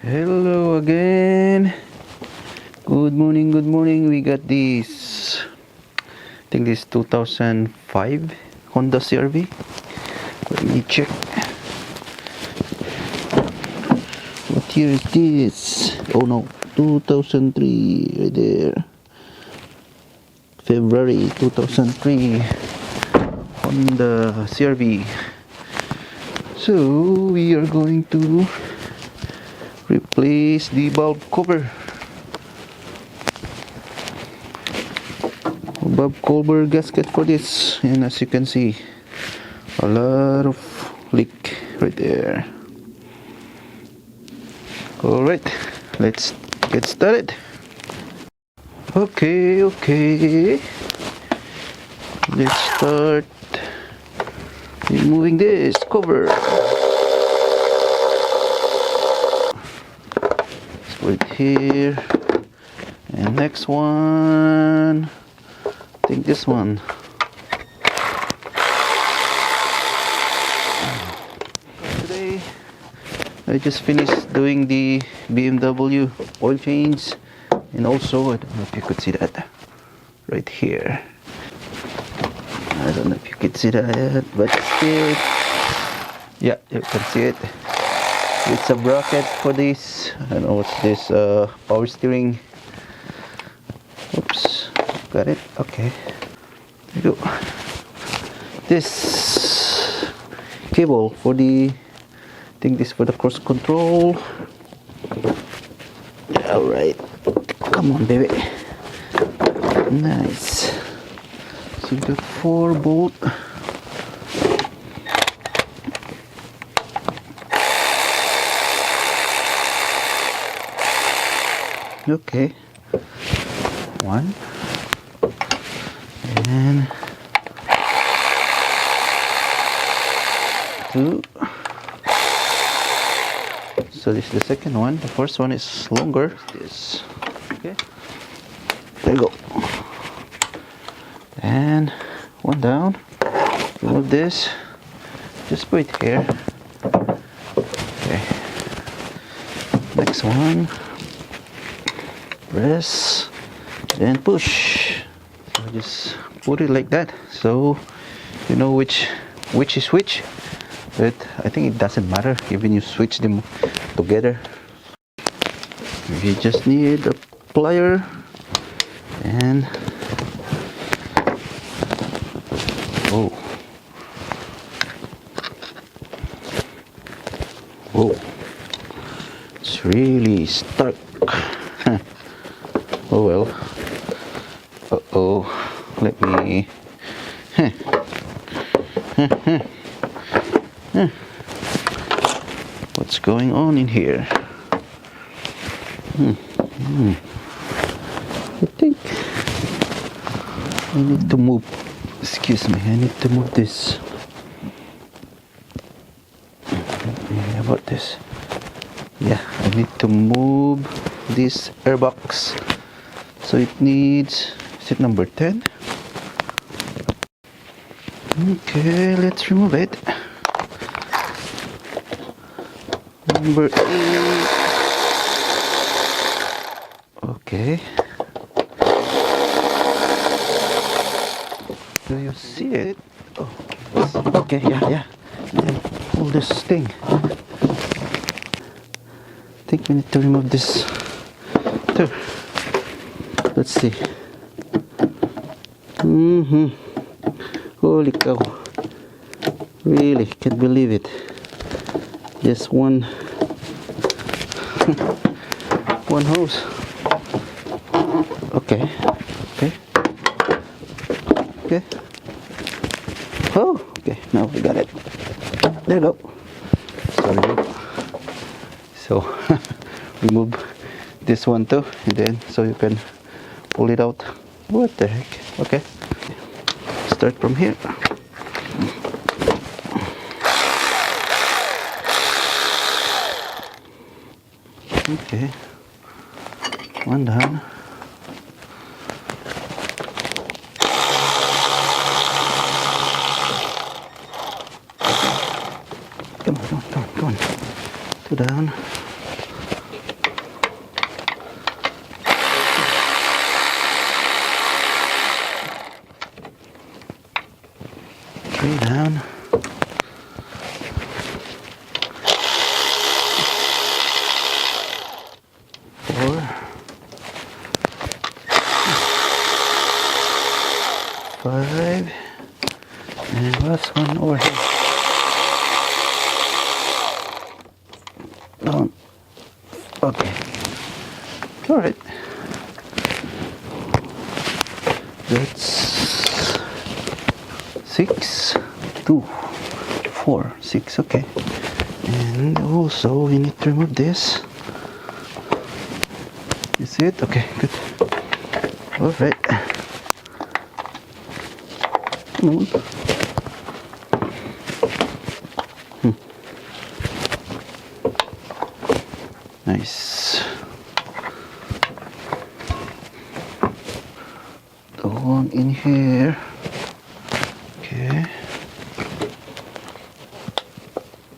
Hello again. Good morning, good morning. We got this, I think this 2005 Honda CRV. Let me check. What year is this? Oh no, 2003 right there. February 2003 Honda CRV. So we are going to replace the bulb cover. Gasket for this, and as you can see, a lot of leak right there. Alright, let's get started. Okay, let's start removing this cover. Let's put it here, and next one, I think this one. Today I just finished doing the BMW oil change, and also I don't know if you could see that right here. I don't know if you could see that, but still, yeah, you can see it. It's a bracket for this. I don't know what's this, power steering. Oops, got it. Okay, there you go. This cable for the, I think this for the cross control. All right, come on, baby. Nice. So we got 4 bolt. Okay, 1 and 2. So this is the second one. The first one is longer. This, okay, there you go. And 1 down. Remove this. Just put it here. Okay. Next one. Press and push. So just put it like that, so you know which is which. But I think it doesn't matter even you switch them together. You just need a plier and whoa, it's really stuck. Oh well. Uh-oh. Let me... What's going on in here? I think I need to move. Excuse me, I need to move this. How about this? Yeah, I need to move this airbox. So it needs, is it number 10? Okay, let's remove it. Number 8. Okay. Do you see it? Oh, okay, yeah. Then pull this thing. I think we need to remove this too. Let's see. Holy cow. Really, can't believe it. Just one one hose. Okay. Oh, okay, now we got it. There you go. Sorry. So remove this one too, and then so you can pull it out. What the heck? Okay, start from here. Okay, 1 down. Come on. 2 down. 3 down. 4, 5, and last one over here. Down. Okay. All right. That's 6, 2, 4, 6. Okay. And also we need to remove this. You see it? Okay, good. All right. Come on. Nice. The one in here. Okay.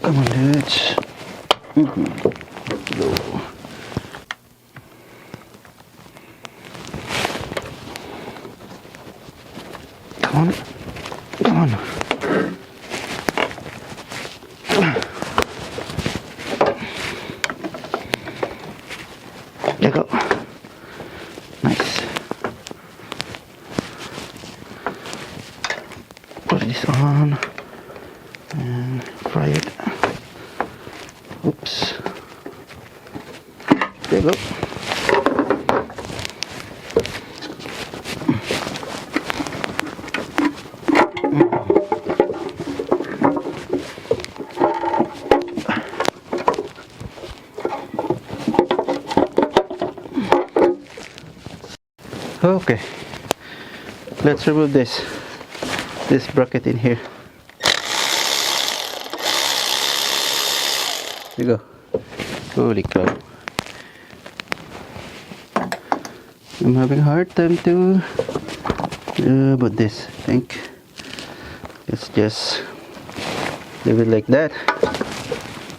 Come on, dudes. Go. Come on. Come on. There you go. Nice. Put this on and fry it. Oops. There you go. Okay, let's remove this bracket in here. There you go. Holy cow. I'm having a hard time to about this. I think let's just leave it like that.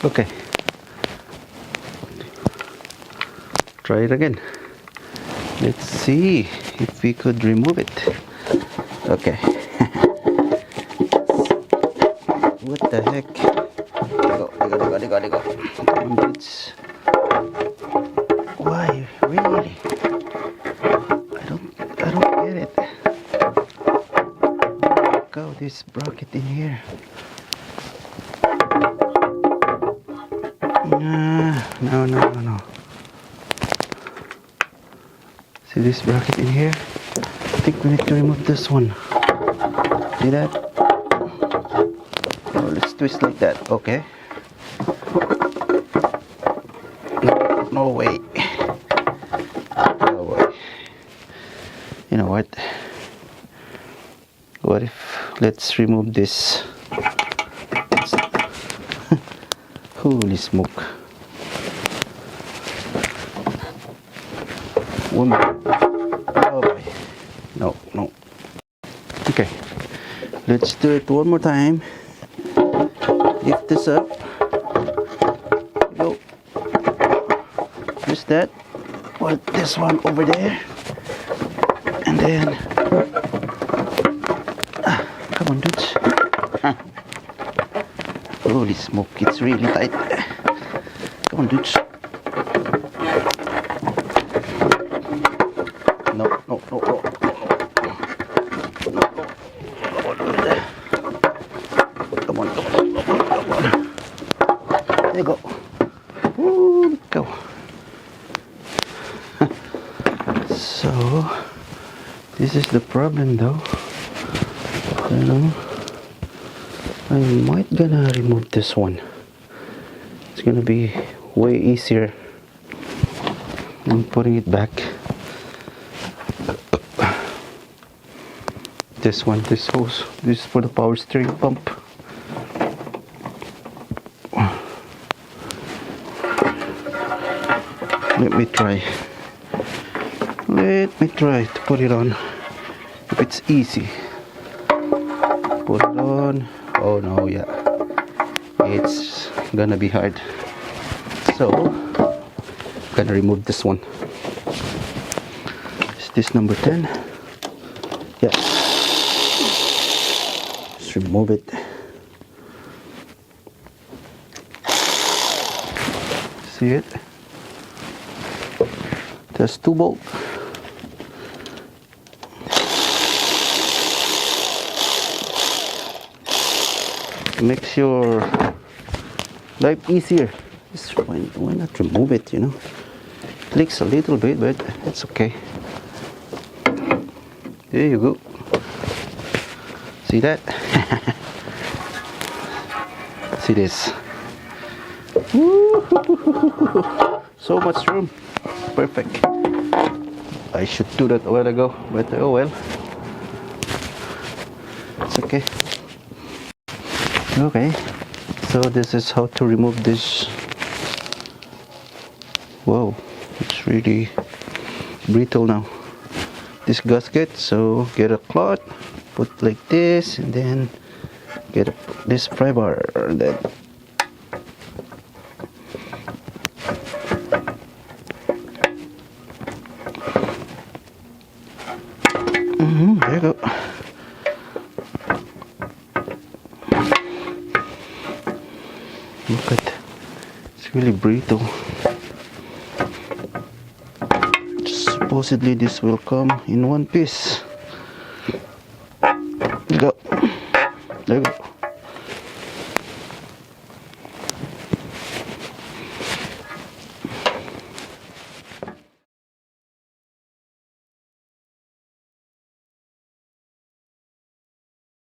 Okay, try it again. Let's see if we could remove it. Okay. What the heck? There you go. Come on, dudes. Why? Really? I don't get it. Go this bracket in here. No. See this bracket in here? I think we need to remove this one. See that? Oh, let's twist like that. Okay. No way. No way. You know what? What if let's remove this? Holy smoke. One more. Oh boy. No. Okay. Let's do it one more time. Lift this up. Go. Just that. Put this one over there. And then. Come on, dudes. Holy smoke. It's really tight. Come on, dudes. No. Come on. There you go. Woo, go. So, this is the problem though. You know, I might gonna remove this one. It's gonna be way easier than putting it back. This one, this hose, this is for the power steering pump. Let me try to put it on. If it's easy, put it on. Oh no, yeah, it's gonna be hard. So, I'm gonna remove this one. Is this number 10? Yeah. just remove it. See it? There's 2 bolts. Makes your life easier. Just why not remove it, you know? It leaks a little bit, but it's okay. There you go. See that? See this? So much room. Perfect. I should do that a while ago, but oh well. It's okay. Okay. So this is how to remove this. Whoa, it's really brittle now. This gasket. So get a cloth, put like this, and then get this pry bar. Then there you go. Look at, it's really brittle. Supposedly this will come in one piece. There you go. There you go.